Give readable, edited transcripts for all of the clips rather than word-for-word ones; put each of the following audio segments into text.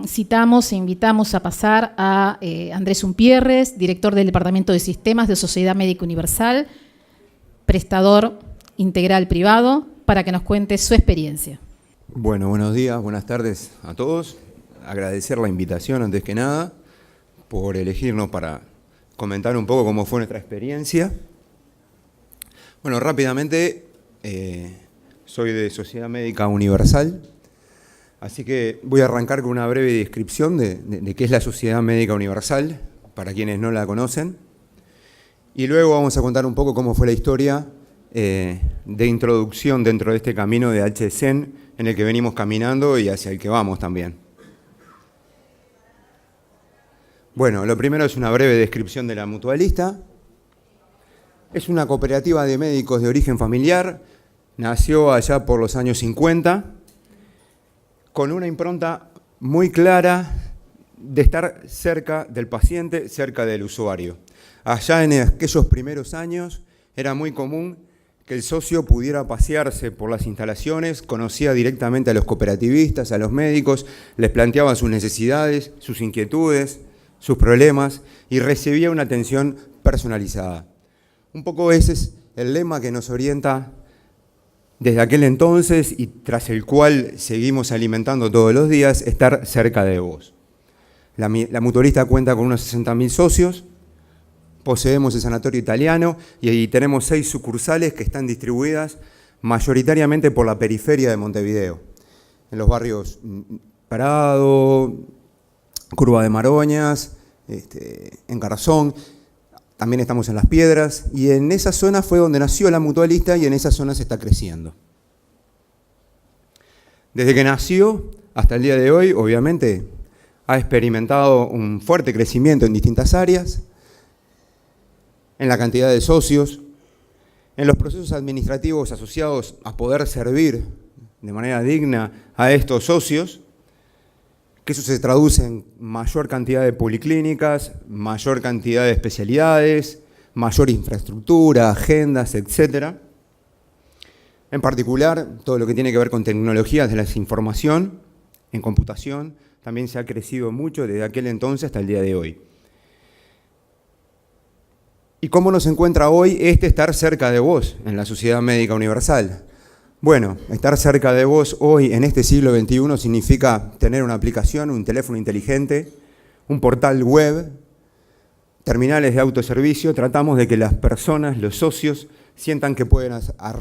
citamos e invitamos a pasar a Andrés Umpierres, director del Departamento de Sistemas de Sociedad Médica Universal, prestador integral privado, para que nos cuente su experiencia. Bueno, buenos días, buenas tardes a todos. Agradecer la invitación antes que nada por elegirnos para comentar un poco cómo fue nuestra experiencia. Bueno, rápidamente, soy de Sociedad Médica Universal, así que voy a arrancar con una breve descripción de qué es la Sociedad Médica Universal, para quienes no la conocen, y luego vamos a contar un poco cómo fue la historia de introducción dentro de este camino de HSEN en el que venimos caminando y hacia el que vamos también. Bueno, lo primero es una breve descripción de la mutualista. Es una cooperativa de médicos de origen familiar, nació allá por los años 50, con una impronta muy clara de estar cerca del paciente, cerca del usuario. Allá en aquellos primeros años era muy común que el socio pudiera pasearse por las instalaciones, conocía directamente a los cooperativistas, a los médicos, les planteaba sus necesidades, sus inquietudes, sus problemas y recibía una atención personalizada. Un poco ese es el lema que nos orienta desde aquel entonces y tras el cual seguimos alimentando todos los días, estar cerca de vos. La mutualista cuenta con unos 60.000 socios, poseemos el sanatorio italiano y ahí tenemos 6 sucursales que están distribuidas mayoritariamente por la periferia de Montevideo, en los barrios Parado, Curva de Maroñas, en Garzón, también estamos en Las Piedras, y en esa zona fue donde nació la mutualista y en esa zona se está creciendo. Desde que nació hasta el día de hoy, obviamente, ha experimentado un fuerte crecimiento en distintas áreas, en la cantidad de socios, en los procesos administrativos asociados a poder servir de manera digna a estos socios, que eso se traduce en mayor cantidad de policlínicas, mayor cantidad de especialidades, mayor infraestructura, agendas, etc. En particular, todo lo que tiene que ver con tecnologías de la información, en computación, también se ha crecido mucho desde aquel entonces hasta el día de hoy. ¿Y cómo nos encuentra hoy estar cerca de vos en la Sociedad Médica Universal? Bueno, estar cerca de vos hoy en este siglo XXI significa tener una aplicación, un teléfono inteligente, un portal web, terminales de autoservicio. Tratamos de que las personas, los socios, sientan que pueden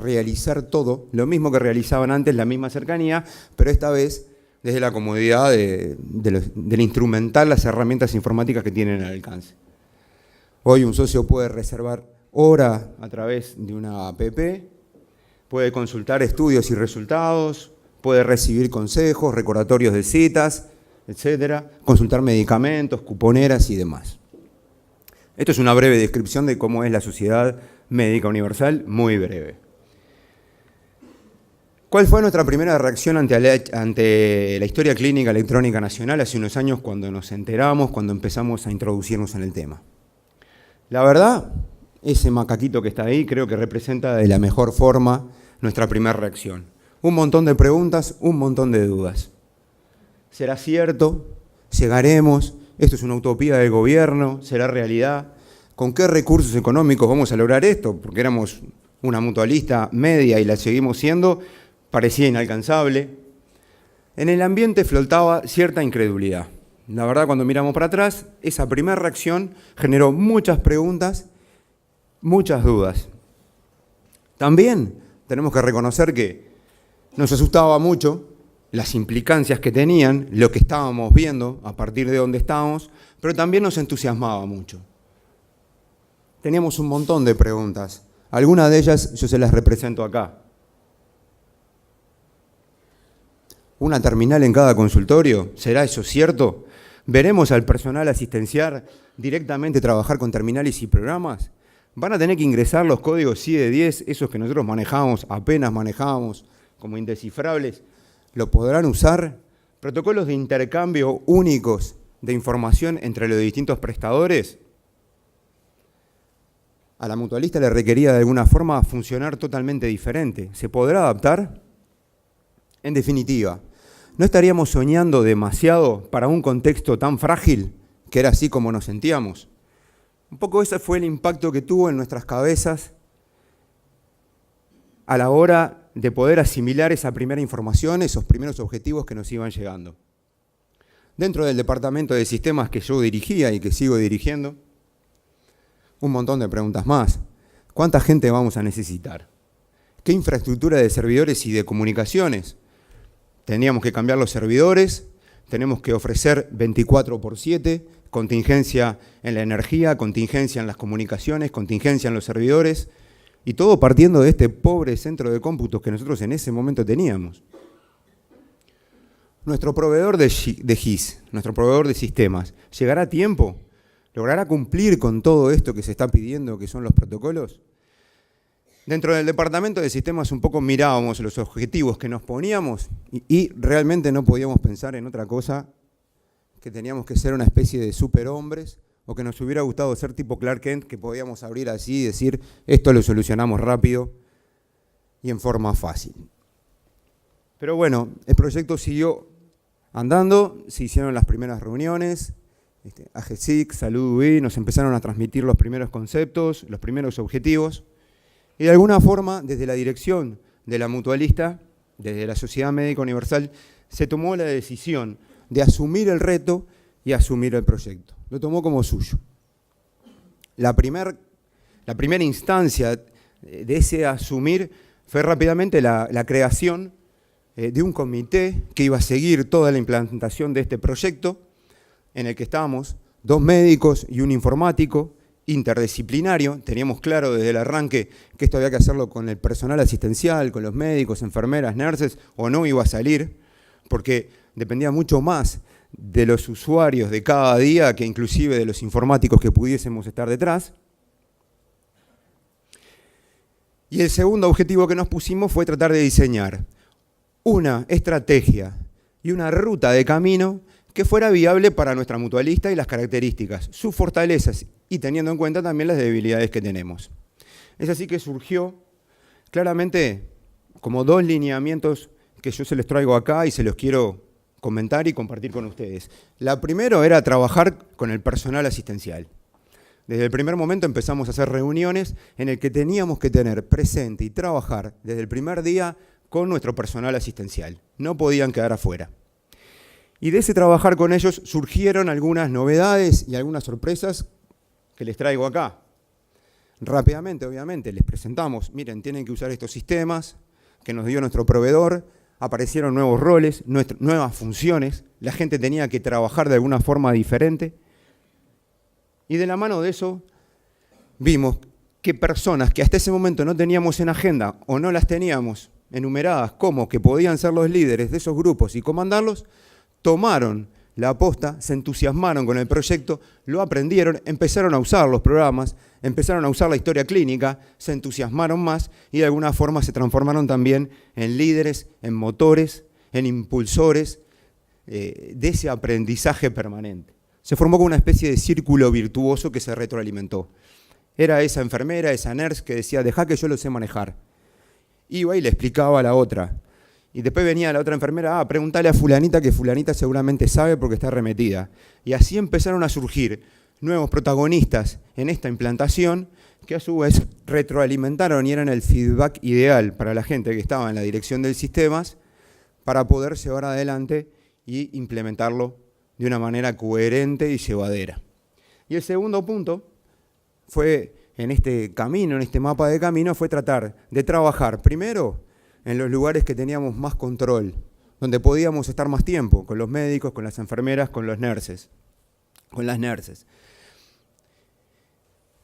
realizar todo, lo mismo que realizaban antes, la misma cercanía, pero esta vez desde la comodidad del instrumental, las herramientas informáticas que tienen al alcance. Hoy un socio puede reservar hora a través de una app, puede consultar estudios y resultados, puede recibir consejos, recordatorios de citas, etcétera, consultar medicamentos, cuponeras y demás. Esto es una breve descripción de cómo es la Sociedad Médica Universal, muy breve. ¿Cuál fue nuestra primera reacción ante la historia clínica electrónica nacional hace unos años cuando nos enteramos, cuando empezamos a introducirnos en el tema? La verdad, ese macaquito que está ahí creo que representa de la mejor forma nuestra primera reacción. Un montón de preguntas, un montón de dudas. ¿Será cierto? ¿Llegaremos? ¿Esto es una utopía del gobierno? ¿Será realidad? ¿Con qué recursos económicos vamos a lograr esto? Porque éramos una mutualista media y la seguimos siendo, parecía inalcanzable. En el ambiente flotaba cierta incredulidad. La verdad, cuando miramos para atrás, esa primera reacción generó muchas preguntas, muchas dudas. También tenemos que reconocer que nos asustaba mucho las implicancias que tenían, lo que estábamos viendo a partir de donde estábamos, pero también nos entusiasmaba mucho. Teníamos un montón de preguntas. Algunas de ellas yo se las represento acá. ¿Una terminal en cada consultorio? ¿Será eso cierto? ¿Veremos al personal asistencial directamente trabajar con terminales y programas? ¿Van a tener que ingresar los códigos CIE 10, esos que nosotros manejamos, apenas manejamos como indescifrables? ¿Lo podrán usar? ¿Protocolos de intercambio únicos de información entre los distintos prestadores? A la mutualista le requería de alguna forma funcionar totalmente diferente. ¿Se podrá adaptar? En definitiva, ¿No estaríamos soñando demasiado para un contexto tan frágil que era así como nos sentíamos? Un poco ese fue el impacto que tuvo en nuestras cabezas a la hora de poder asimilar esa primera información, esos primeros objetivos que nos iban llegando. Dentro del departamento de sistemas que yo dirigía y que sigo dirigiendo, un montón de preguntas más. ¿Cuánta gente vamos a necesitar? ¿Qué infraestructura de servidores y de comunicaciones? Tendríamos que cambiar los servidores, tenemos que ofrecer 24/7, contingencia en la energía, contingencia en las comunicaciones, contingencia en los servidores, y todo partiendo de este pobre centro de cómputos que nosotros en ese momento teníamos. Nuestro proveedor de GIS, nuestro proveedor de sistemas, ¿llegará a tiempo? ¿Logrará cumplir con todo esto que se está pidiendo, que son los protocolos? Dentro del departamento de sistemas un poco mirábamos los objetivos que nos poníamos y realmente no podíamos pensar en otra cosa que teníamos que ser una especie de superhombres o que nos hubiera gustado ser tipo Clark Kent, que podíamos abrir así y decir esto lo solucionamos rápido y en forma fácil. Pero bueno, el proyecto siguió andando, se hicieron las primeras reuniones, AGESIC, Salud UI, nos empezaron a transmitir los primeros conceptos, los primeros objetivos, y de alguna forma, desde la dirección de la mutualista, desde la Sociedad Médica Universal, se tomó la decisión de asumir el reto y asumir el proyecto. Lo tomó como suyo. La primera instancia de ese asumir fue rápidamente la creación de un comité que iba a seguir toda la implantación de este proyecto, en el que estábamos 2 médicos y un informático interdisciplinario. Teníamos claro desde el arranque que esto había que hacerlo con el personal asistencial, con los médicos, enfermeras, nurses, o no iba a salir, porque dependía mucho más de los usuarios de cada día que inclusive de los informáticos que pudiésemos estar detrás. Y el segundo objetivo que nos pusimos fue tratar de diseñar una estrategia y una ruta de camino que fuera viable para nuestra mutualista y las características, sus fortalezas y teniendo en cuenta también las debilidades que tenemos. Es así que surgió claramente como 2 lineamientos que yo se les traigo acá y se los quiero comentar y compartir con ustedes. La primera era trabajar con el personal asistencial. Desde el primer momento empezamos a hacer reuniones en el que teníamos que tener presente y trabajar desde el primer día con nuestro personal asistencial. No podían quedar afuera. Y de ese trabajar con ellos surgieron algunas novedades y algunas sorpresas que les traigo acá. Rápidamente, obviamente, les presentamos, miren, tienen que usar estos sistemas que nos dio nuestro proveedor, aparecieron nuevos roles, nuevas funciones, la gente tenía que trabajar de alguna forma diferente. Y de la mano de eso vimos que personas que hasta ese momento no teníamos en agenda o no las teníamos enumeradas como que podían ser los líderes de esos grupos y comandarlos, tomaron la aposta, se entusiasmaron con el proyecto, lo aprendieron, empezaron a usar los programas, empezaron a usar la historia clínica, se entusiasmaron más y de alguna forma se transformaron también en líderes, en motores, en impulsores de ese aprendizaje permanente. Se formó como una especie de círculo virtuoso que se retroalimentó. Era esa enfermera, esa nurse que decía, dejá que yo lo sé manejar. Iba y le explicaba a la otra. Y después venía la otra enfermera, pregúntale a fulanita, que fulanita seguramente sabe porque está arremetida. Y así empezaron a surgir nuevos protagonistas en esta implantación que a su vez retroalimentaron y eran el feedback ideal para la gente que estaba en la dirección del sistemas para poder llevar adelante y implementarlo de una manera coherente y llevadera. Y el segundo punto fue, en este camino, en este mapa de camino, fue tratar de trabajar primero en los lugares que teníamos más control, donde podíamos estar más tiempo, con los médicos, con las enfermeras, con los nurses, con las nurses.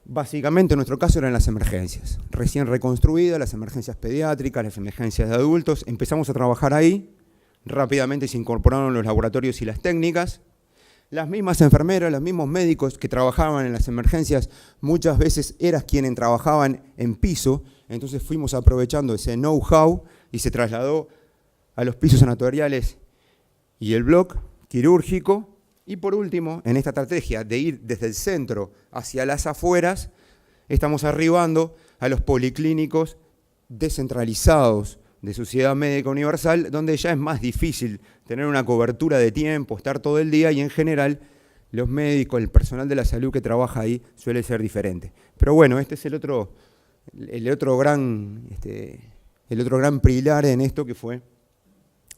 Básicamente en nuestro caso eran las emergencias, recién reconstruidas, las emergencias pediátricas, las emergencias de adultos, empezamos a trabajar ahí, rápidamente se incorporaron los laboratorios y las técnicas, las mismas enfermeras, los mismos médicos que trabajaban en las emergencias, muchas veces eran quienes trabajaban en piso, entonces fuimos aprovechando ese know-how y se trasladó a los pisos sanatoriales y el bloque quirúrgico. Y por último, en esta estrategia de ir desde el centro hacia las afueras, estamos arribando a los policlínicos descentralizados de Sociedad Médica Universal, donde ya es más difícil tener una cobertura de tiempo, estar todo el día, y en general los médicos, el personal de la salud que trabaja ahí suele ser diferente. Pero bueno, este es el otro gran pilar en esto, que fue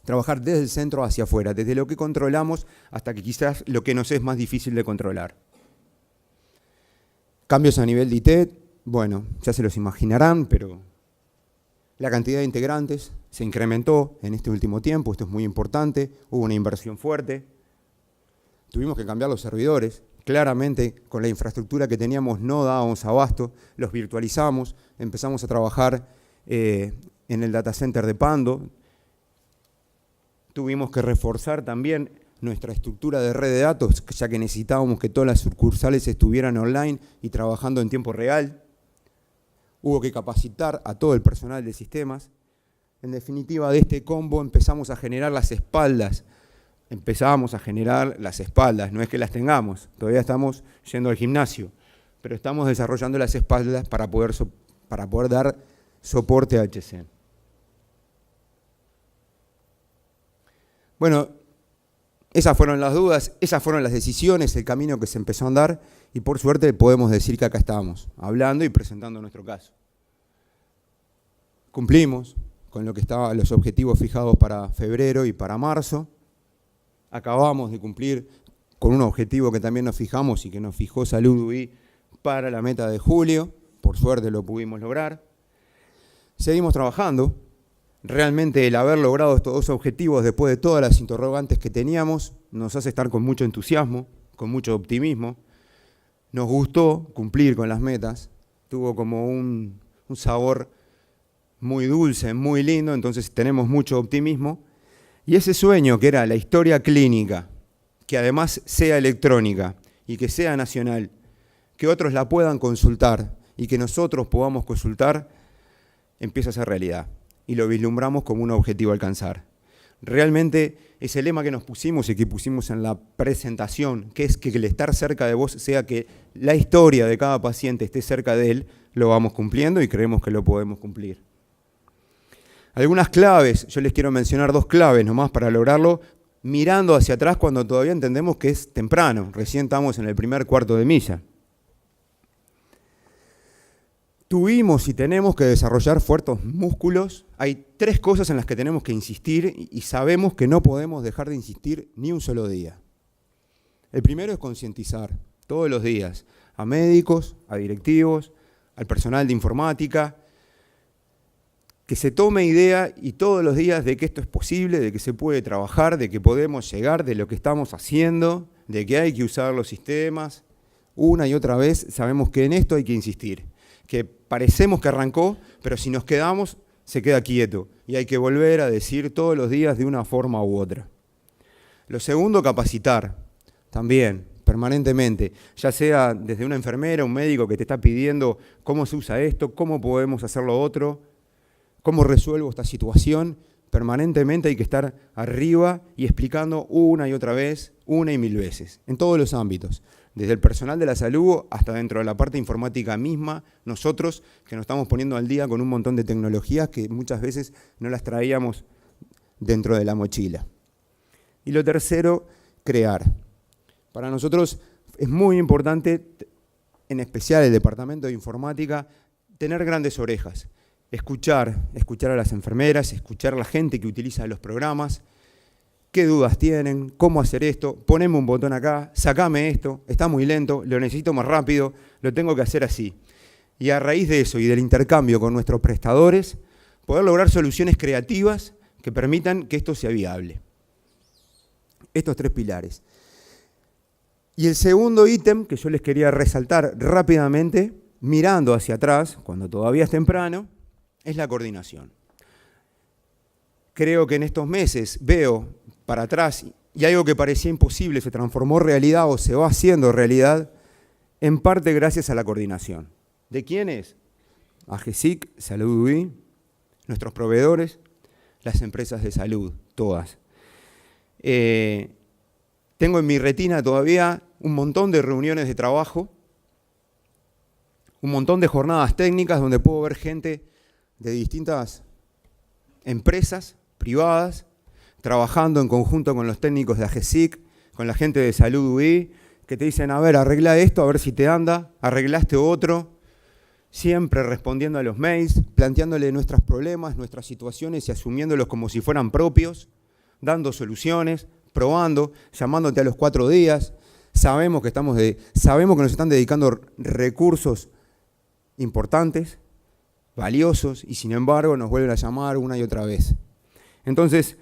trabajar desde el centro hacia afuera, desde lo que controlamos hasta que quizás lo que nos es más difícil de controlar. Cambios a nivel de ITED, bueno, ya se los imaginarán, pero la cantidad de integrantes se incrementó en este último tiempo, esto es muy importante, hubo una inversión fuerte. Tuvimos que cambiar los servidores, claramente con la infraestructura que teníamos no dábamos abasto, los virtualizamos, empezamos a trabajar en el data center de Pando. Tuvimos que reforzar también nuestra estructura de red de datos, ya que necesitábamos que todas las sucursales estuvieran online y trabajando en tiempo real. Hubo que capacitar a todo el personal de sistemas. En definitiva, de este combo empezamos a generar las espaldas. No es que las tengamos, todavía estamos yendo al gimnasio, pero estamos desarrollando las espaldas para poder dar soporte a HC. Bueno, esas fueron las dudas, esas fueron las decisiones, el camino que se empezó a andar, y por suerte podemos decir que acá estamos, hablando y presentando nuestro caso. Cumplimos con lo que estaban los objetivos fijados para febrero y para marzo. Acabamos de cumplir con un objetivo que también nos fijamos y que nos fijó Salud UI para la meta de julio. Por suerte lo pudimos lograr. Seguimos trabajando. Realmente el haber logrado estos dos objetivos después de todas las interrogantes que teníamos nos hace estar con mucho entusiasmo, con mucho optimismo. Nos gustó cumplir con las metas. Tuvo como un sabor muy dulce, muy lindo, entonces tenemos mucho optimismo. Y ese sueño que era la historia clínica, que además sea electrónica y que sea nacional, que otros la puedan consultar y que nosotros podamos consultar, empieza a ser realidad. Y lo vislumbramos como un objetivo a alcanzar. Realmente ese lema que nos pusimos y que pusimos en la presentación, que es que el estar cerca de vos sea que la historia de cada paciente esté cerca de él, lo vamos cumpliendo y creemos que lo podemos cumplir. Algunas claves, yo les quiero mencionar 2 claves nomás para lograrlo, mirando hacia atrás cuando todavía entendemos que es temprano, recién estamos en el primer cuarto de milla. Tuvimos y tenemos que desarrollar fuertes músculos. Hay 3 cosas en las que tenemos que insistir y sabemos que no podemos dejar de insistir ni un solo día. El primero es concientizar todos los días a médicos, a directivos, al personal de informática, que se tome idea y todos los días de que esto es posible, de que se puede trabajar, de que podemos llegar, de lo que estamos haciendo, de que hay que usar los sistemas. Una y otra vez sabemos que en esto hay que insistir, que parecemos que arrancó, pero si nos quedamos, se queda quieto y hay que volver a decir todos los días de una forma u otra. Lo segundo, capacitar también, permanentemente, ya sea desde una enfermera, un médico que te está pidiendo cómo se usa esto, cómo podemos hacer lo otro, cómo resuelvo esta situación. Permanentemente hay que estar arriba y explicando una y otra vez, una y mil veces, en todos los ámbitos. Desde el personal de la salud hasta dentro de la parte informática misma, nosotros que nos estamos poniendo al día con un montón de tecnologías que muchas veces no las traíamos dentro de la mochila. Y lo tercero, crear. Para nosotros es muy importante, en especial el departamento de informática, tener grandes orejas. Escuchar a las enfermeras, escuchar a la gente que utiliza los programas, qué dudas tienen, cómo hacer esto, poneme un botón acá, sacame esto, está muy lento, lo necesito más rápido, lo tengo que hacer así. Y a raíz de eso y del intercambio con nuestros prestadores, poder lograr soluciones creativas que permitan que esto sea viable. Estos 3 pilares. Y el segundo ítem que yo les quería resaltar rápidamente, mirando hacia atrás, cuando todavía es temprano, es la coordinación. Creo que en estos meses veo para atrás y algo que parecía imposible se transformó en realidad o se va haciendo realidad, en parte gracias a la coordinación. ¿De quiénes? AGESIC, Salud UI, nuestros proveedores, las empresas de salud, todas. Tengo en mi retina todavía un montón de reuniones de trabajo, un montón de jornadas técnicas donde puedo ver gente de distintas empresas privadas, trabajando en conjunto con los técnicos de AGESIC, con la gente de Salud UI, que te dicen, a ver, arregla esto, a ver si te anda, arreglaste otro, siempre respondiendo a los mails, planteándole nuestros problemas, nuestras situaciones y asumiéndolos como si fueran propios, dando soluciones, probando, llamándote a los 4 días. Sabemos que nos están dedicando recursos importantes, valiosos, y sin embargo nos vuelven a llamar una y otra vez. Entonces,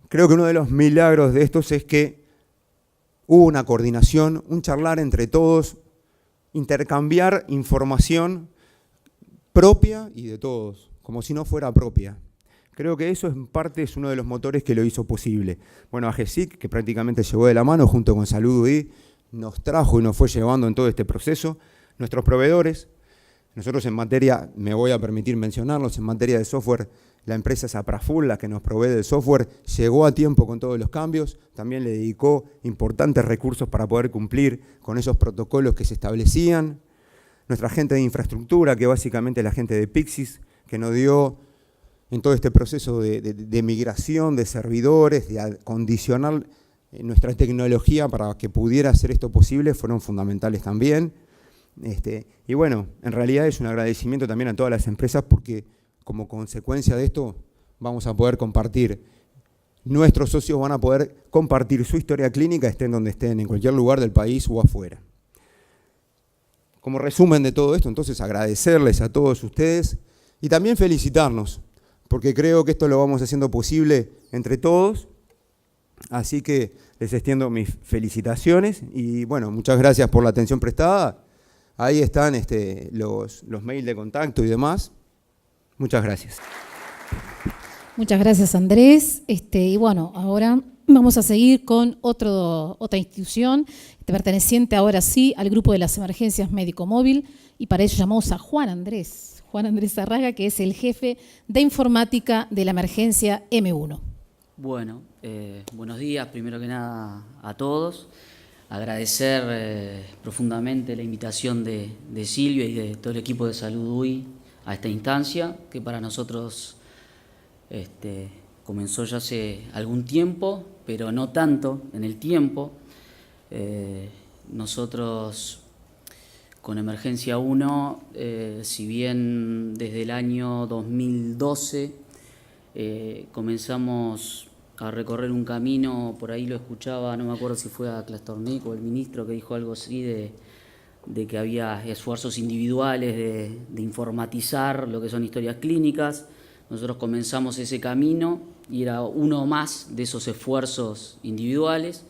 creo que uno de los milagros de estos es que hubo una coordinación, un charlar entre todos, intercambiar información propia y de todos, como si no fuera propia. Creo que eso en parte es uno de los motores que lo hizo posible. Bueno, AGESIC, que prácticamente llevó de la mano junto con Salud UI, nos trajo y nos fue llevando en todo este proceso. Nuestros proveedores, nosotros en materia, me voy a permitir mencionarlos, en materia de software, la empresa Sapraful, la que nos provee del software, llegó a tiempo con todos los cambios, también le dedicó importantes recursos para poder cumplir con esos protocolos que se establecían. Nuestra gente de infraestructura, que básicamente es la gente de Pixis, que nos dio en todo este proceso de migración de servidores, de acondicionar nuestra tecnología para que pudiera hacer esto posible, fueron fundamentales también. Y bueno, en realidad es un agradecimiento también a todas las empresas porque como consecuencia de esto vamos a poder compartir, nuestros socios van a poder compartir su historia clínica, estén donde estén, en cualquier lugar del país o afuera. Como resumen de todo esto, entonces agradecerles a todos ustedes y también felicitarnos, porque creo que esto lo vamos haciendo posible entre todos, así que les extiendo mis felicitaciones y bueno, muchas gracias por la atención prestada. Ahí están los mails de contacto y demás. Muchas gracias. Muchas gracias, Andrés. Y bueno, ahora vamos a seguir con otra institución perteneciente ahora sí al grupo de las emergencias médico móvil y para ello llamamos a Juan Andrés Zarraga, que es el jefe de informática de la emergencia M1. Bueno, buenos días primero que nada a todos. Agradecer profundamente la invitación de Silvia y de todo el equipo de Salud UI a esta instancia, que para nosotros comenzó ya hace algún tiempo, pero no tanto en el tiempo. Nosotros con Emergencia 1, si bien desde el año 2012 comenzamos a recorrer un camino, por ahí lo escuchaba, no me acuerdo si fue a Clastornic o el ministro que dijo algo así de que había esfuerzos individuales de informatizar lo que son historias clínicas. Nosotros comenzamos ese camino y era uno más de esos esfuerzos individuales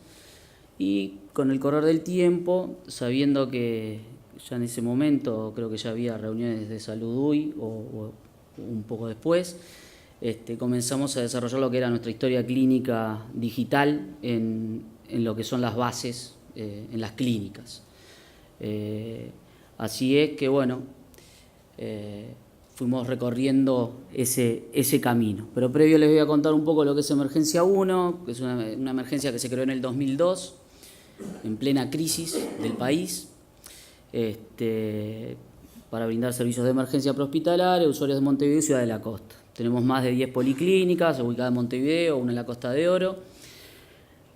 y con el correr del tiempo, sabiendo que ya en ese momento creo que ya había reuniones de Salud UI o un poco después, comenzamos a desarrollar lo que era nuestra historia clínica digital en lo que son las bases en las clínicas. Así es que bueno, fuimos recorriendo ese camino. Pero previo les voy a contar un poco lo que es Emergencia 1, que es una emergencia que se creó en el 2002, en plena crisis del país, para brindar servicios de emergencia prehospitalaria a usuarios de Montevideo y Ciudad de la Costa. Tenemos más de 10 policlínicas ubicadas en Montevideo, una en la Costa de Oro.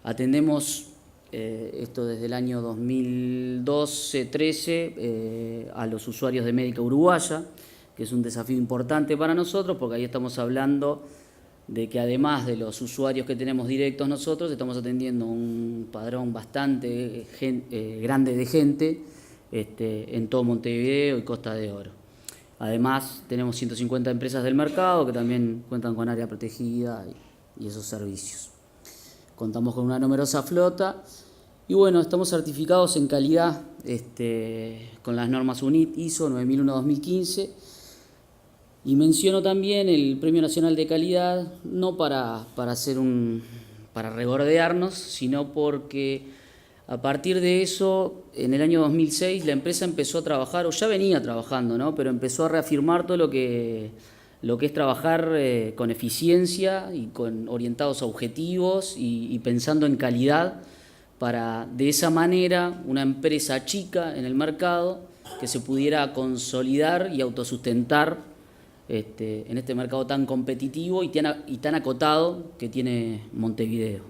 Atendemos esto desde el año 2012-13 a los usuarios de Médica Uruguaya, que es un desafío importante para nosotros porque ahí estamos hablando de que además de los usuarios que tenemos directos nosotros, estamos atendiendo un padrón bastante grande de gente en todo Montevideo y Costa de Oro. Además tenemos 150 empresas del mercado que también cuentan con área protegida y esos servicios. Contamos con una numerosa flota y bueno, estamos certificados en calidad con las normas UNIT ISO 9001-2015 y menciono también el Premio Nacional de Calidad, no para regordearnos, sino porque a partir de eso, en el año 2006, la empresa empezó a trabajar, o ya venía trabajando, ¿no? Pero empezó a reafirmar todo lo que es trabajar con eficiencia y orientados a objetivos y pensando en calidad para, de esa manera, una empresa chica en el mercado que se pudiera consolidar y autosustentar en este mercado tan competitivo y tan acotado que tiene Montevideo.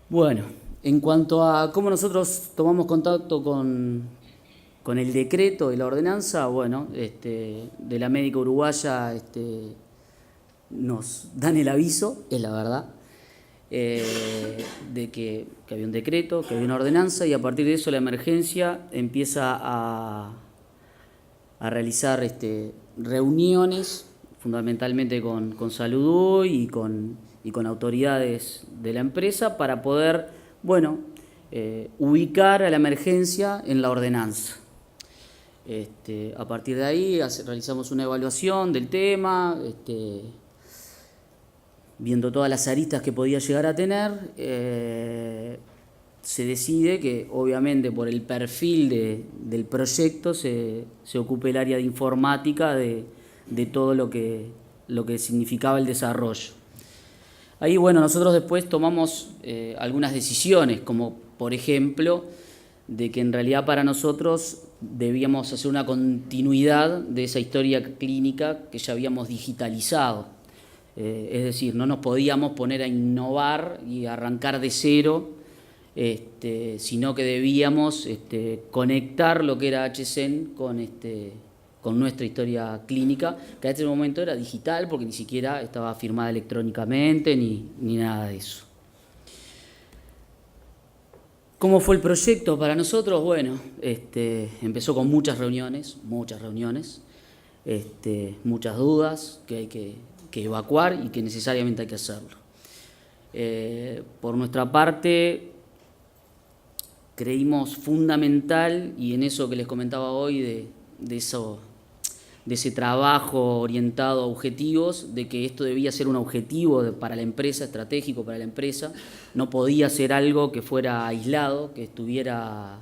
Bueno, en cuanto a cómo nosotros tomamos contacto con el decreto y la ordenanza, bueno, de la médica uruguaya nos dan el aviso, es la verdad, de que había un decreto, que había una ordenanza, y a partir de eso la emergencia empieza a realizar reuniones, fundamentalmente con Salud y con autoridades de la empresa, para poder, bueno, ubicar a la emergencia en la ordenanza. A partir de ahí realizamos una evaluación del tema, viendo todas las aristas que podía llegar a tener. Se decide que, obviamente, por el perfil del proyecto se ocupe el área de informática de todo lo que significaba el desarrollo. Ahí, bueno, nosotros después tomamos algunas decisiones, como por ejemplo, de que en realidad para nosotros debíamos hacer una continuidad de esa historia clínica que ya habíamos digitalizado. Es decir, no nos podíamos poner a innovar y arrancar de cero, sino que debíamos conectar lo que era HCEN con nuestra historia clínica, que en este momento era digital porque ni siquiera estaba firmada electrónicamente ni nada de eso. ¿Cómo fue el proyecto para nosotros? Bueno, empezó con muchas reuniones, muchas dudas que hay que evacuar y que necesariamente hay que hacerlo. Por nuestra parte, creímos fundamental, y en eso que les comentaba hoy, de ese trabajo orientado a objetivos, de que esto debía ser un objetivo para la empresa, estratégico para la empresa, no podía ser algo que fuera aislado, que estuviera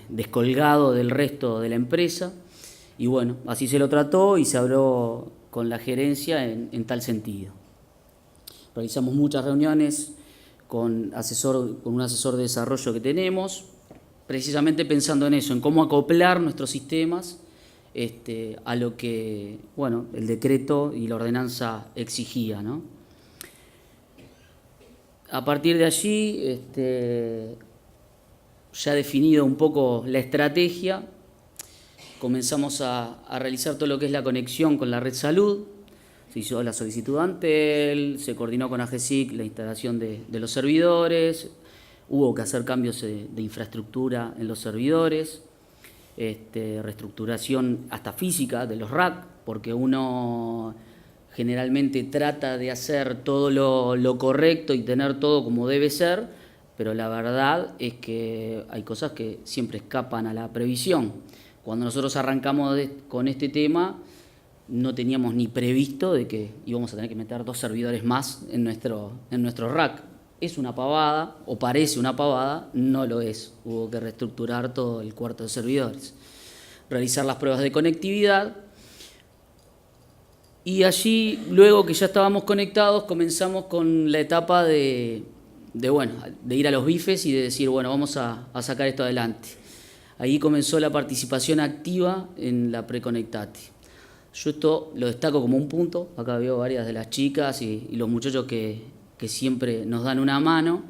descolgado del resto de la empresa, y bueno, así se lo trató y se habló con la gerencia en tal sentido. Realizamos muchas reuniones con un asesor de desarrollo que tenemos, precisamente pensando en eso, en cómo acoplar nuestros sistemas a lo que, bueno, el decreto y la ordenanza exigía, ¿no? A partir de allí, ya definido un poco la estrategia, comenzamos a realizar todo lo que es la conexión con la red salud. Se hizo la solicitud ante él, se coordinó con AGESIC la instalación de los servidores, hubo que hacer cambios de infraestructura en los servidores, reestructuración hasta física de los rack, porque uno generalmente trata de hacer todo lo correcto y tener todo como debe ser, pero la verdad es que hay cosas que siempre escapan a la previsión. Cuando nosotros arrancamos con este tema, no teníamos ni previsto de que íbamos a tener que meter 2 servidores más en nuestro rack. ¿Es una pavada o parece una pavada? No lo es. Hubo que reestructurar todo el cuarto de servidores, realizar las pruebas de conectividad, y allí, luego que ya estábamos conectados, comenzamos con la etapa de ir a los bifes y de decir, bueno, vamos a sacar esto adelante. Ahí comenzó la participación activa en la Preconectate. Yo esto lo destaco como un punto. Acá veo varias de las chicas y los muchachos que siempre nos dan una mano,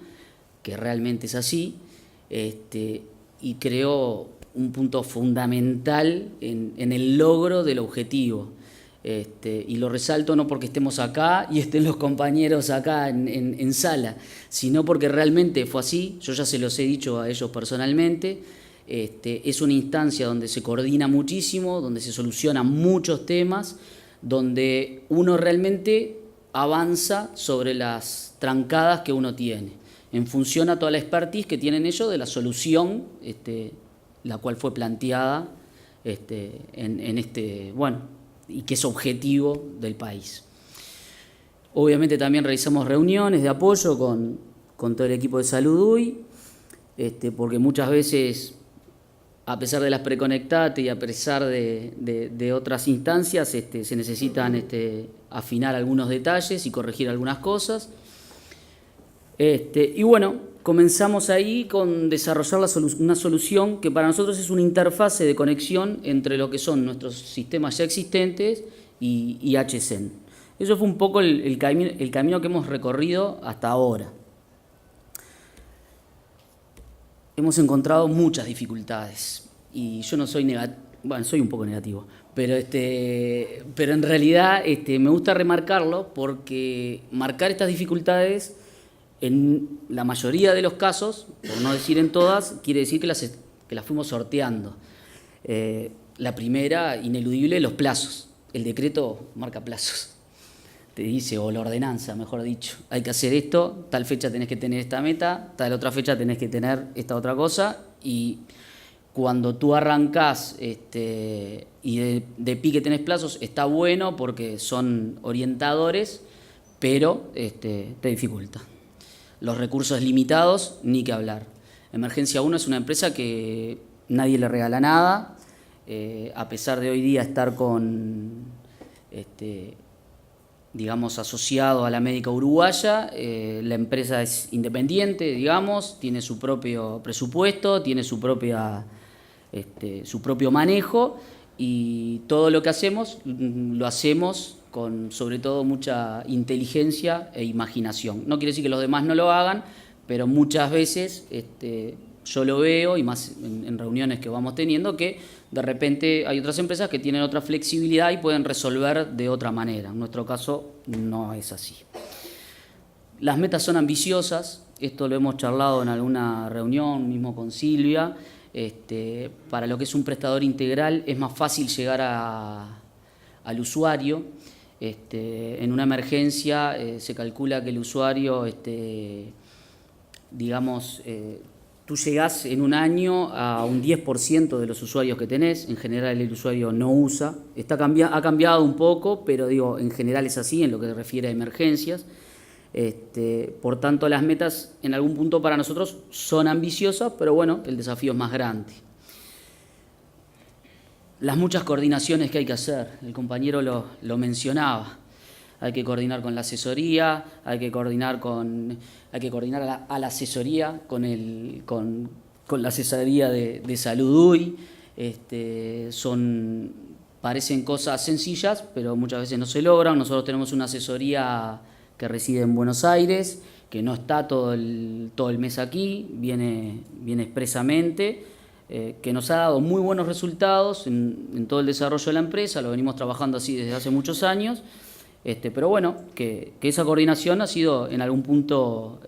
que realmente es así, y creo un punto fundamental en el logro del objetivo. Y lo resalto no porque estemos acá y estén los compañeros acá en sala, sino porque realmente fue así. Yo ya se los he dicho a ellos personalmente. Es una instancia donde se coordina muchísimo, donde se solucionan muchos temas, donde uno realmente avanza sobre las trancadas que uno tiene, en función a toda la expertise que tienen ellos de la solución, la cual fue planteada y que es objetivo del país. Obviamente también realizamos reuniones de apoyo con todo el equipo de Salud UI, porque muchas veces, a pesar de las Preconectate y a pesar de otras instancias, se necesitan afinar algunos detalles y corregir algunas cosas. Y bueno, comenzamos ahí con desarrollar una solución que para nosotros es una interfase de conexión entre lo que son nuestros sistemas ya existentes y HSEN. Eso fue un poco el camino que hemos recorrido hasta ahora. Hemos encontrado muchas dificultades y yo no soy negativo, bueno, soy un poco negativo, pero en realidad me gusta remarcarlo porque marcar estas dificultades en la mayoría de los casos, por no decir en todas, quiere decir que las fuimos sorteando. La primera, ineludible, los plazos. El decreto marca plazos. Te dice, o la ordenanza, mejor dicho, hay que hacer esto, tal fecha tenés que tener esta meta, tal otra fecha tenés que tener esta otra cosa, y cuando tú arrancás y de pique tenés plazos, está bueno porque son orientadores, pero te dificulta. Los recursos limitados, ni que hablar. Emergencia 1 es una empresa que nadie le regala nada, a pesar de hoy día estar con, digamos, asociado a la médica uruguaya, la empresa es independiente, digamos, tiene su propio presupuesto, tiene su propio manejo, y todo lo que hacemos, lo hacemos con sobre todo mucha inteligencia e imaginación. No quiere decir que los demás no lo hagan, pero muchas veces yo lo veo, y más en reuniones que vamos teniendo, que de repente hay otras empresas que tienen otra flexibilidad y pueden resolver de otra manera. En nuestro caso no es así. Las metas son ambiciosas, esto lo hemos charlado en alguna reunión, mismo con Silvia. Para lo que es un prestador integral es más fácil llegar al usuario. En una emergencia se calcula que el usuario, digamos, tú llegás en un año a un 10% de los usuarios que tenés. En general el usuario no usa. Ha cambiado un poco, pero digo, en general es así en lo que se refiere a emergencias. Por tanto, las metas en algún punto para nosotros son ambiciosas, pero bueno, el desafío es más grande. Las muchas coordinaciones que hay que hacer, el compañero lo mencionaba. Hay que coordinar con la asesoría, hay que coordinar a la asesoría con la asesoría de Salud UI. Parecen cosas sencillas, pero muchas veces no se logran. Nosotros tenemos una asesoría que reside en Buenos Aires, que no está todo el mes aquí, viene expresamente, que nos ha dado muy buenos resultados en todo el desarrollo de la empresa. Lo venimos trabajando así desde hace muchos años, pero bueno, que esa coordinación ha sido en algún punto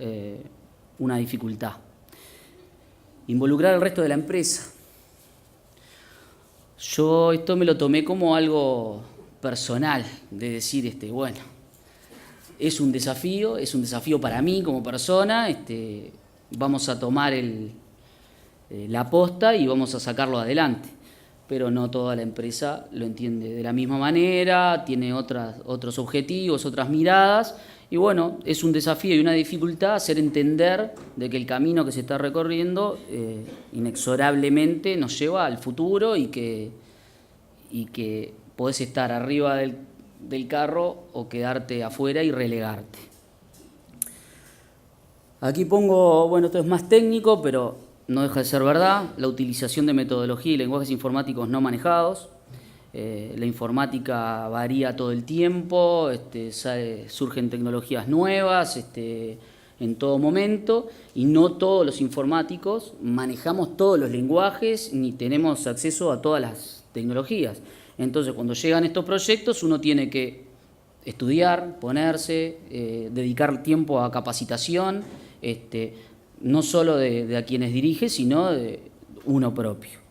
una dificultad. Involucrar al resto de la empresa. Yo esto me lo tomé como algo personal, de decir, bueno, es un desafío para mí como persona, vamos a tomar la posta y vamos a sacarlo adelante. Pero no toda la empresa lo entiende de la misma manera, tiene otros objetivos, otras miradas, y bueno, es un desafío y una dificultad hacer entender de que el camino que se está recorriendo inexorablemente nos lleva al futuro y que podés estar arriba del carro o quedarte afuera y relegarte. Aquí pongo, bueno, esto es más técnico, pero no deja de ser verdad, la utilización de metodología y lenguajes informáticos no manejados. La informática varía todo el tiempo, surgen tecnologías nuevas en todo momento, y no todos los informáticos manejamos todos los lenguajes ni tenemos acceso a todas las tecnologías. Entonces, cuando llegan estos proyectos, uno tiene que estudiar, ponerse, dedicar tiempo a capacitación, no solo de a quienes dirige, sino de uno propio.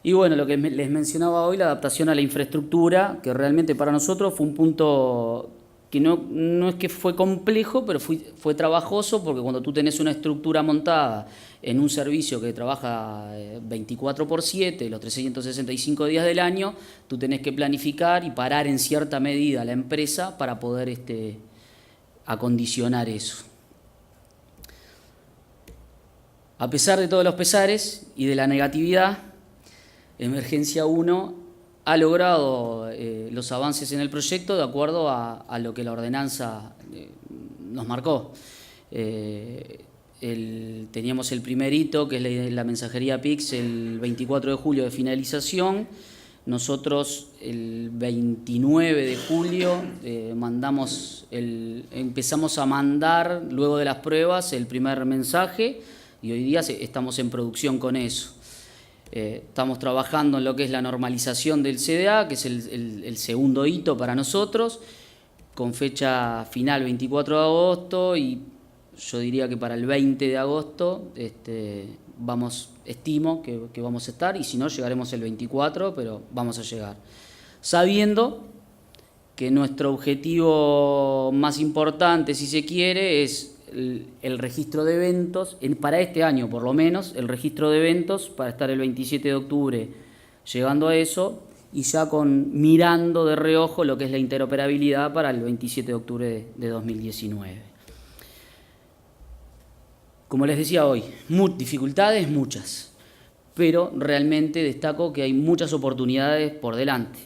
Y bueno, lo que les mencionaba hoy, la adaptación a la infraestructura, que realmente para nosotros fue un punto que no es que fue complejo, pero fue trabajoso, porque cuando tú tenés una estructura montada en un servicio que trabaja 24/7, los 365 días del año, tú tenés que planificar y parar en cierta medida la empresa para poder acondicionar eso. A pesar de todos los pesares y de la negatividad, Emergencia 1 ha logrado los avances en el proyecto de acuerdo a lo que la ordenanza nos marcó. teníamos el primer hito, que es la mensajería PIX, el 24 de julio de finalización. Nosotros el 29 de julio empezamos a mandar, luego de las pruebas, el primer mensaje, y hoy día estamos en producción con eso. Estamos trabajando en lo que es la normalización del CDA, que es el segundo hito para nosotros, con fecha final 24 de agosto, y yo diría que para el 20 de agosto estimo que vamos a estar, y si no, llegaremos el 24, pero vamos a llegar. Sabiendo que nuestro objetivo más importante, si se quiere, es el registro de eventos, para este año por lo menos, el registro de eventos, para estar el 27 de octubre llegando a eso, y ya mirando de reojo lo que es la interoperabilidad para el 27 de octubre de 2019. Como les decía hoy, dificultades muchas, pero realmente destaco que hay muchas oportunidades por delante.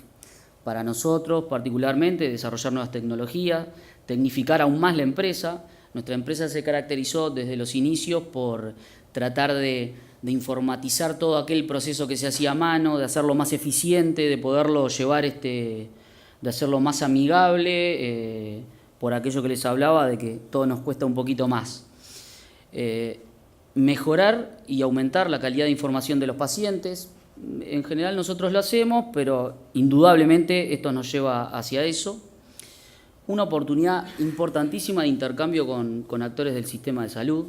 Para nosotros, particularmente, desarrollar nuevas tecnologías, tecnificar aún más la empresa. Nuestra empresa se caracterizó desde los inicios por tratar de informatizar todo aquel proceso que se hacía a mano, de hacerlo más eficiente, de poderlo llevar, de hacerlo más amigable, por aquello que les hablaba de que todo nos cuesta un poquito más. Mejorar y aumentar la calidad de información de los pacientes. En general nosotros lo hacemos, pero indudablemente esto nos lleva hacia eso. Una oportunidad importantísima de intercambio con actores del sistema de salud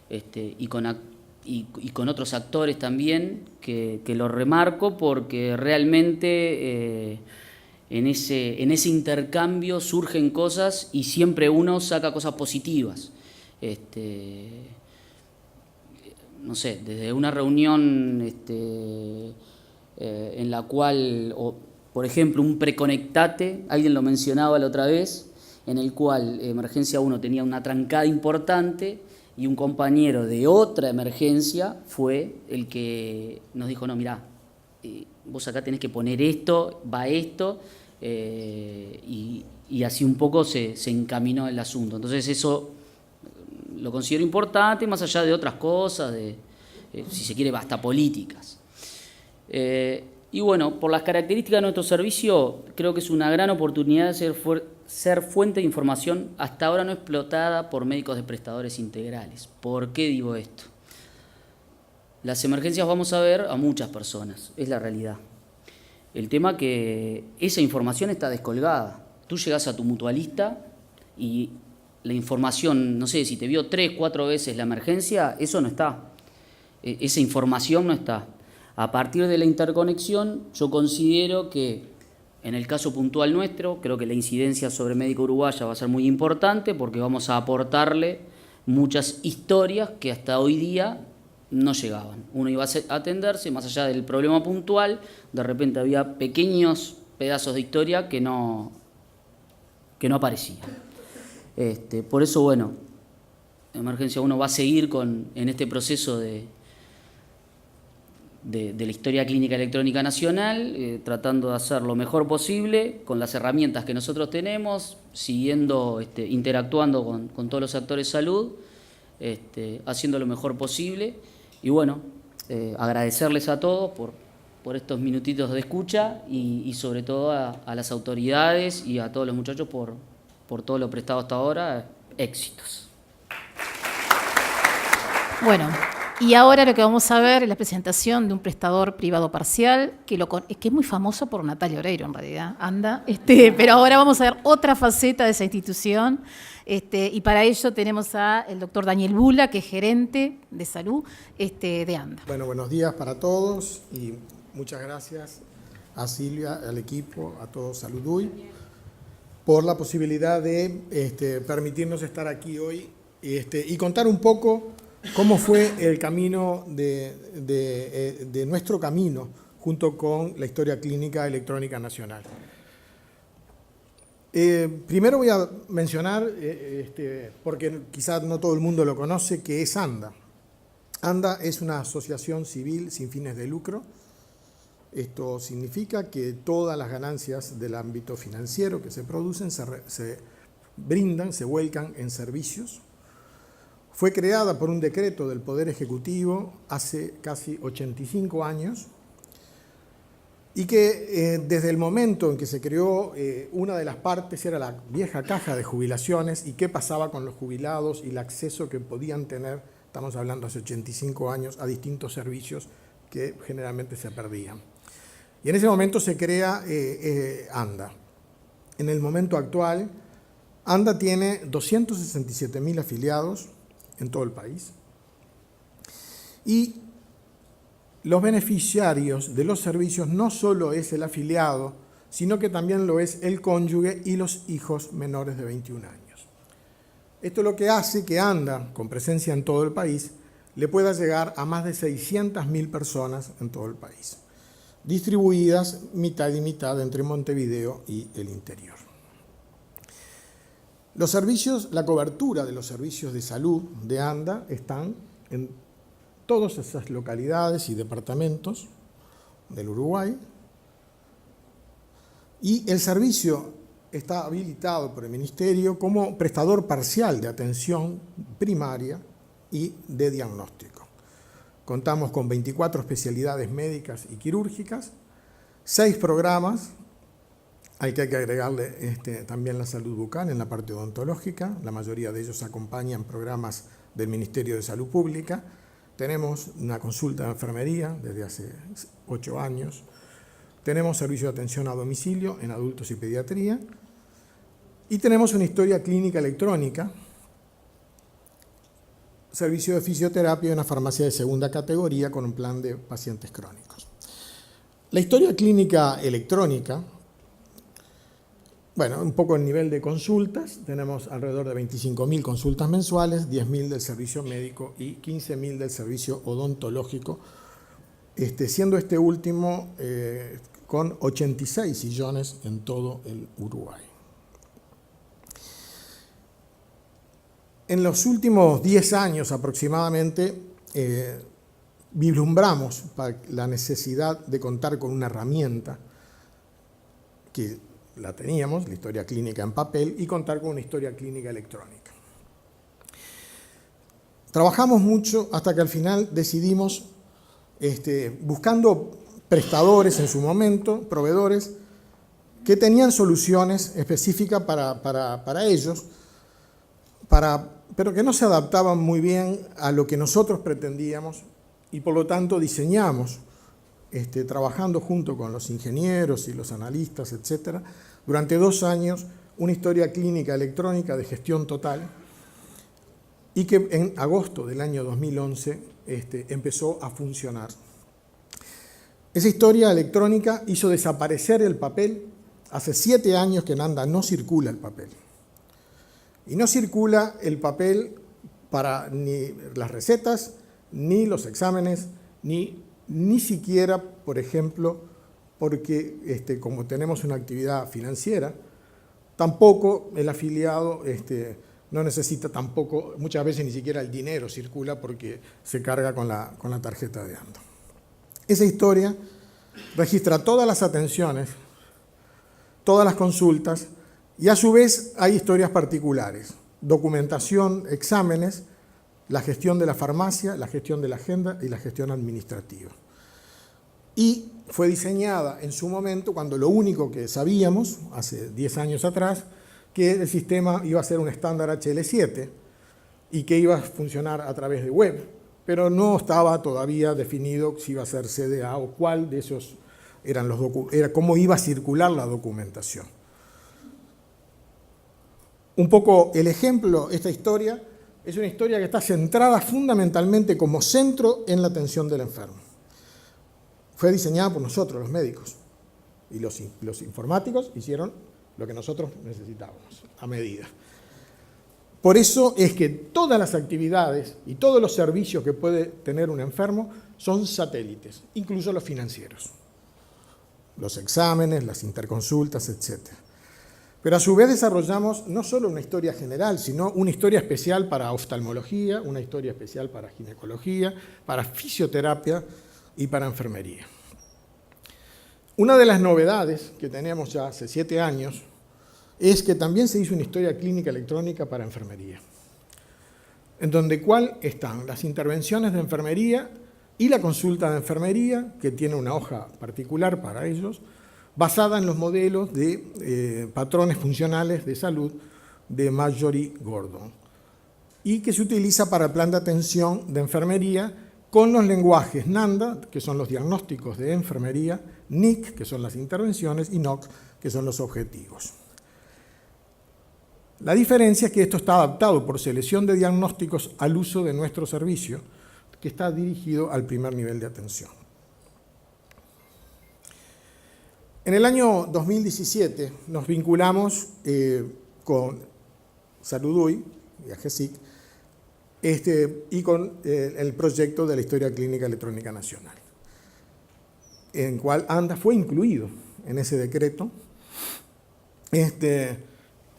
y con otros actores también, que lo remarco porque realmente en ese intercambio surgen cosas y siempre uno saca cosas positivas. No sé, desde una reunión en la cual, por ejemplo, un preconectate, alguien lo mencionaba la otra vez, en el cual Emergencia 1 tenía una trancada importante y un compañero de otra emergencia fue el que nos dijo, no, mirá, vos acá tenés que poner esto, va esto, y así un poco se encaminó el asunto. Entonces eso lo considero importante, más allá de otras cosas, si se quiere, hasta políticas. Y bueno, por las características de nuestro servicio, creo que es una gran oportunidad de ser fuente de información hasta ahora no explotada por médicos de prestadores integrales. ¿Por qué digo esto? Las emergencias vamos a ver a muchas personas, es la realidad. El tema que esa información está descolgada. Tú llegás a tu mutualista y la información, no sé, si te vio 3, 4 veces la emergencia, eso no está. Esa información no está. A partir de la interconexión, yo considero que, en el caso puntual nuestro, creo que la incidencia sobre Médica Uruguaya va a ser muy importante porque vamos a aportarle muchas historias que hasta hoy día no llegaban. Uno iba a atenderse, más allá del problema puntual, de repente había pequeños pedazos de historia que no aparecían. Por eso, bueno, Emergencia 1 va a seguir en este proceso de la historia clínica electrónica nacional, tratando de hacer lo mejor posible con las herramientas que nosotros tenemos, siguiendo, interactuando con todos los actores de salud, haciendo lo mejor posible. Y bueno, agradecerles a todos por estos minutitos de escucha y sobre todo a las autoridades y a todos los muchachos por todo lo prestado hasta ahora. Éxitos. Bueno, y ahora lo que vamos a ver es la presentación de un prestador privado parcial, que es muy famoso por Natalia Oreiro, en realidad, pero ahora vamos a ver otra faceta de esa institución, y para ello tenemos al doctor Daniel Bula, que es gerente de salud de ANDA. Bueno, buenos días para todos y muchas gracias a Silvia, al equipo, a todo Salud UI, por la posibilidad de permitirnos estar aquí hoy y contar un poco cómo fue el camino de nuestro camino junto con la historia clínica electrónica nacional. Primero voy a mencionar, porque quizás no todo el mundo lo conoce, que es ANDA. ANDA es una asociación civil sin fines de lucro. Esto significa que todas las ganancias del ámbito financiero que se producen se brindan, se vuelcan en servicios, Fue creada por un decreto del Poder Ejecutivo hace casi 85 años y que desde el momento en que se creó, una de las partes era la vieja caja de jubilaciones y qué pasaba con los jubilados y el acceso que podían tener, estamos hablando hace 85 años, a distintos servicios que generalmente se perdían. Y en ese momento se crea ANDA. En el momento actual, ANDA tiene 267.000 afiliados en todo el país. Y los beneficiarios de los servicios no solo es el afiliado, sino que también lo es el cónyuge y los hijos menores de 21 años. Esto es lo que hace que ANDA, con presencia en todo el país, le pueda llegar a más de 600.000 personas en todo el país, distribuidas mitad y mitad entre Montevideo y el interior. Los servicios, la cobertura de los servicios de salud de ANDA están en todas esas localidades y departamentos del Uruguay, y el servicio está habilitado por el Ministerio como prestador parcial de atención primaria y de diagnóstico. Contamos con 24 especialidades médicas y quirúrgicas, 6 programas, al que hay que agregarle también la salud bucal en la parte odontológica. La mayoría de ellos acompañan programas del Ministerio de Salud Pública. Tenemos una consulta de enfermería desde hace 8 años. Tenemos servicio de atención a domicilio en adultos y pediatría. Y tenemos una historia clínica electrónica, servicio de fisioterapia y una farmacia de segunda categoría con un plan de pacientes crónicos. La historia clínica electrónica, bueno, un poco el nivel de consultas, tenemos alrededor de 25.000 consultas mensuales, 10.000 del servicio médico y 15.000 del servicio odontológico, siendo este último con 86 sillones en todo el Uruguay. En los últimos 10 años aproximadamente vislumbramos la necesidad de contar con una herramienta que la teníamos, la historia clínica en papel, y contar con una historia clínica electrónica. Trabajamos mucho hasta que al final decidimos, buscando prestadores en su momento, proveedores, que tenían soluciones específicas para ellos, pero que no se adaptaban muy bien a lo que nosotros pretendíamos, y por lo tanto diseñamos, trabajando junto con los ingenieros y los analistas, etcétera, durante 2 años una historia clínica electrónica de gestión total, y que en agosto del año 2011 empezó a funcionar. Esa historia electrónica hizo desaparecer el papel. Hace 7 años que en ANDA no circula el papel. Y no circula el papel para ni las recetas, ni los exámenes, ni siquiera, por ejemplo, porque como tenemos una actividad financiera, tampoco el afiliado no necesita tampoco, muchas veces ni siquiera el dinero circula porque se carga con la tarjeta de ANDA. Esa historia registra todas las atenciones, todas las consultas, y a su vez hay historias particulares, documentación, exámenes, la gestión de la farmacia, la gestión de la agenda y la gestión administrativa. Y fue diseñada en su momento cuando lo único que sabíamos, hace 10 años atrás, que el sistema iba a ser un estándar HL7 y que iba a funcionar a través de web, pero no estaba todavía definido si iba a ser CDA o cuál de esos eran cómo iba a circular la documentación. Un poco el ejemplo, esta historia, es una historia que está centrada fundamentalmente como centro en la atención del enfermo. Fue diseñada por nosotros, los médicos, y los informáticos hicieron lo que nosotros necesitábamos, a medida. Por eso es que todas las actividades y todos los servicios que puede tener un enfermo son satélites, incluso los financieros, los exámenes, las interconsultas, etc. Pero a su vez desarrollamos no solo una historia general, sino una historia especial para oftalmología, una historia especial para ginecología, para fisioterapia y para enfermería. Una de las novedades que tenemos ya hace 7 años es que también se hizo una historia clínica electrónica para enfermería. en donde cuál están las intervenciones de enfermería y la consulta de enfermería, que tiene una hoja particular para ellos, basada en los modelos de patrones funcionales de salud de Marjorie-Gordon, y que se utiliza para el plan de atención de enfermería con los lenguajes NANDA, que son los diagnósticos de enfermería, NIC, que son las intervenciones, y NOC, que son los objetivos. La diferencia es que esto está adaptado por selección de diagnósticos al uso de nuestro servicio, que está dirigido al primer nivel de atención. En el año 2017 nos vinculamos con Salud Huy y AGESIC y con el proyecto de la Historia Clínica Electrónica Nacional, en el cual ANDA fue incluido en ese decreto.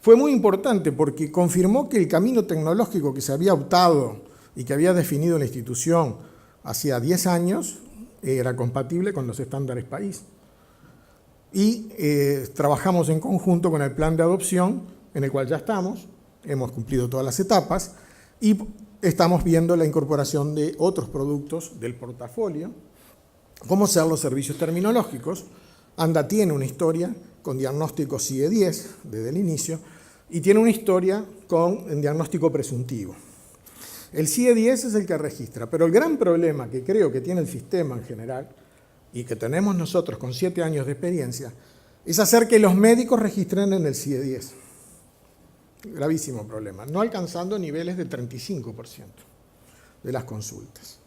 Fue muy importante porque confirmó que el camino tecnológico que se había optado y que había definido la institución hacía 10 años era compatible con los estándares país. Y trabajamos en conjunto con el plan de adopción, en el cual ya estamos, hemos cumplido todas las etapas, y estamos viendo la incorporación de otros productos del portafolio, como ser los servicios terminológicos. ANDA tiene una historia con diagnóstico CIE-10 desde el inicio, y tiene una historia con el diagnóstico presuntivo. El CIE-10 es el que registra, pero el gran problema que creo que tiene el sistema en general, y que tenemos nosotros con 7 años de experiencia, es hacer que los médicos registren en el CIE-10. Gravísimo problema, no alcanzando niveles de 35% de las consultas.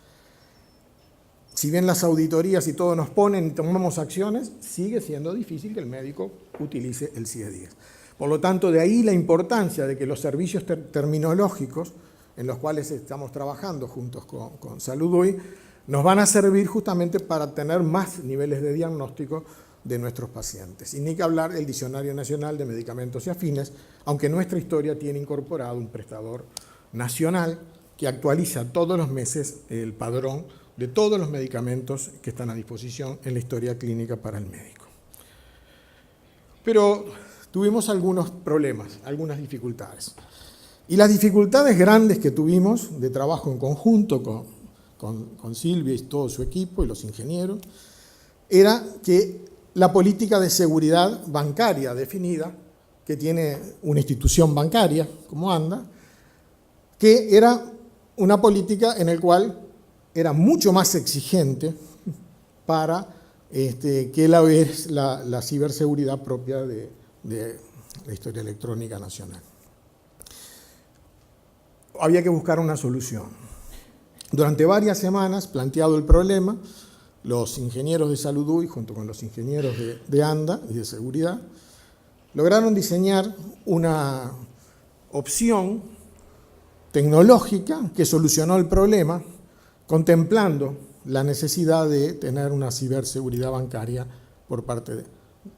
Si bien las auditorías y todo nos ponen y tomamos acciones, sigue siendo difícil que el médico utilice el CIE-10. Por lo tanto, de ahí la importancia de que los servicios terminológicos, en los cuales estamos trabajando juntos con Salud Huy, nos van a servir justamente para tener más niveles de diagnóstico de nuestros pacientes. Y ni que hablar del Diccionario Nacional de Medicamentos y Afines, aunque nuestra historia tiene incorporado un prestador nacional que actualiza todos los meses el padrón de todos los medicamentos que están a disposición en la historia clínica para el médico. Pero tuvimos algunos problemas, algunas dificultades. Y las dificultades grandes que tuvimos de trabajo en conjunto con Silvia y todo su equipo y los ingenieros, era que la política de seguridad bancaria definida, que tiene una institución bancaria como ANDA, que era una política en la cual era mucho más exigente para que la ciberseguridad propia de la historia electrónica nacional. Había que buscar una solución. Durante varias semanas, planteado el problema, los ingenieros de Salud Huy, junto con los ingenieros de ANDA y de seguridad, lograron diseñar una opción tecnológica que solucionó el problema, contemplando la necesidad de tener una ciberseguridad bancaria por parte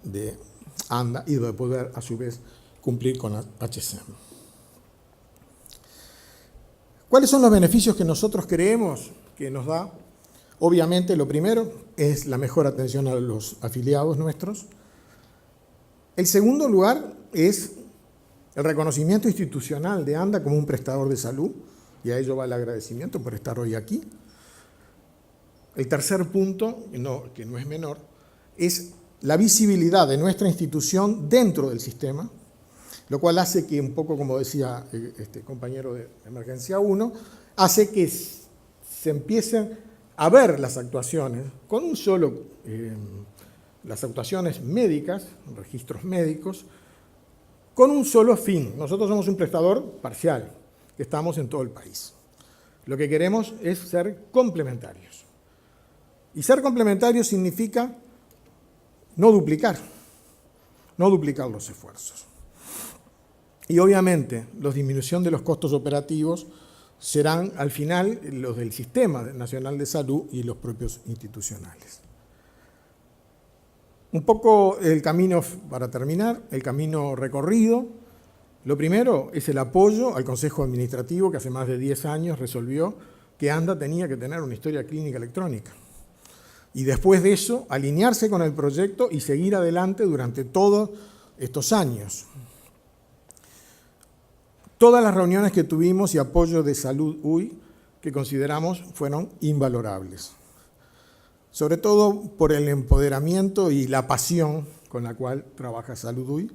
de ANDA y de poder, a su vez, cumplir con la HCM. ¿Cuáles son los beneficios que nosotros creemos que nos da? Obviamente, lo primero es la mejor atención a los afiliados nuestros. El segundo lugar es el reconocimiento institucional de ANDA como un prestador de salud, y a ello va el agradecimiento por estar hoy aquí. El tercer punto, que no es menor, es la visibilidad de nuestra institución dentro del sistema, lo cual hace que, un poco como decía este compañero de Emergencia 1, hace que se empiecen a ver las actuaciones con un solo, las actuaciones médicas, registros médicos, con un solo fin. Nosotros somos un prestador parcial, que estamos en todo el país. Lo que queremos es ser complementarios. Y ser complementarios significa no duplicar los esfuerzos. Y obviamente la disminución de los costos operativos serán al final los del Sistema Nacional de Salud y los propios institucionales. Un poco el camino, para terminar, el camino recorrido. Lo primero es el apoyo al Consejo Administrativo, que hace más de 10 años resolvió que ANDA tenía que tener una historia clínica electrónica. Y después de eso, alinearse con el proyecto y seguir adelante durante todos estos años. todas las reuniones que tuvimos y apoyo de Salud UI que consideramos fueron invalorables. Sobre todo por el empoderamiento y la pasión con la cual trabaja Salud UI.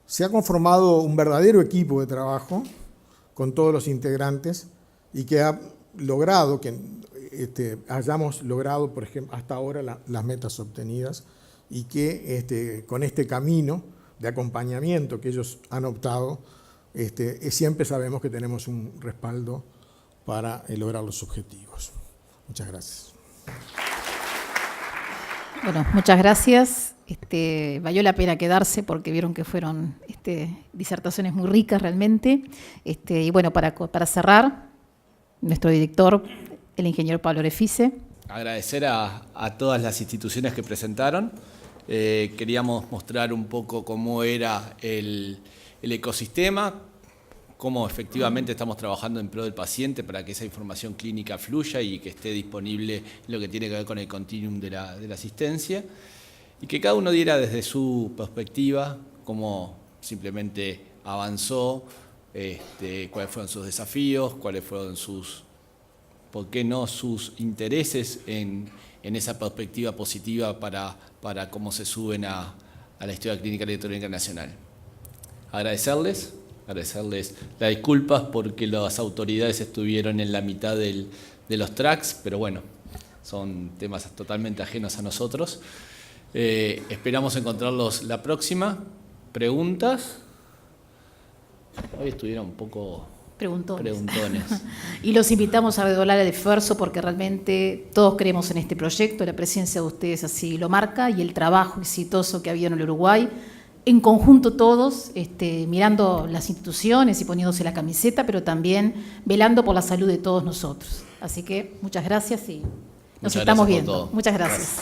Se ha conformado un verdadero equipo de trabajo con todos los integrantes y que ha logrado que hayamos logrado, por ejemplo, hasta ahora las metas obtenidas y que con este camino de acompañamiento que ellos han optado, siempre sabemos que tenemos un respaldo para lograr los objetivos. Muchas gracias. Bueno, muchas gracias. Valió la pena quedarse porque vieron que fueron disertaciones muy ricas realmente. Y bueno, para cerrar, nuestro director, el ingeniero Pablo Orefice. Agradecer a todas las instituciones que presentaron. Queríamos mostrar un poco cómo era el ecosistema, cómo efectivamente estamos trabajando en pro del paciente para que esa información clínica fluya y que esté disponible en lo que tiene que ver con el continuum de la asistencia, y que cada uno diera desde su perspectiva cómo simplemente avanzó, cuáles fueron sus desafíos, cuáles fueron por qué no sus intereses en esa perspectiva positiva para cómo se suben a la historia clínica electrónica nacional. Agradecerles las disculpas porque las autoridades estuvieron en la mitad de los tracks, pero bueno, son temas totalmente ajenos a nosotros. Esperamos encontrarlos la próxima. ¿Preguntas? Hoy estuvieron un poco preguntones. Y los invitamos a redoblar el esfuerzo porque realmente todos creemos en este proyecto, la presencia de ustedes así lo marca y el trabajo exitoso que ha habido en el Uruguay. En conjunto todos, mirando las instituciones y poniéndose la camiseta, pero también velando por la salud de todos nosotros. Así que muchas gracias y nos estamos viendo. Muchas gracias.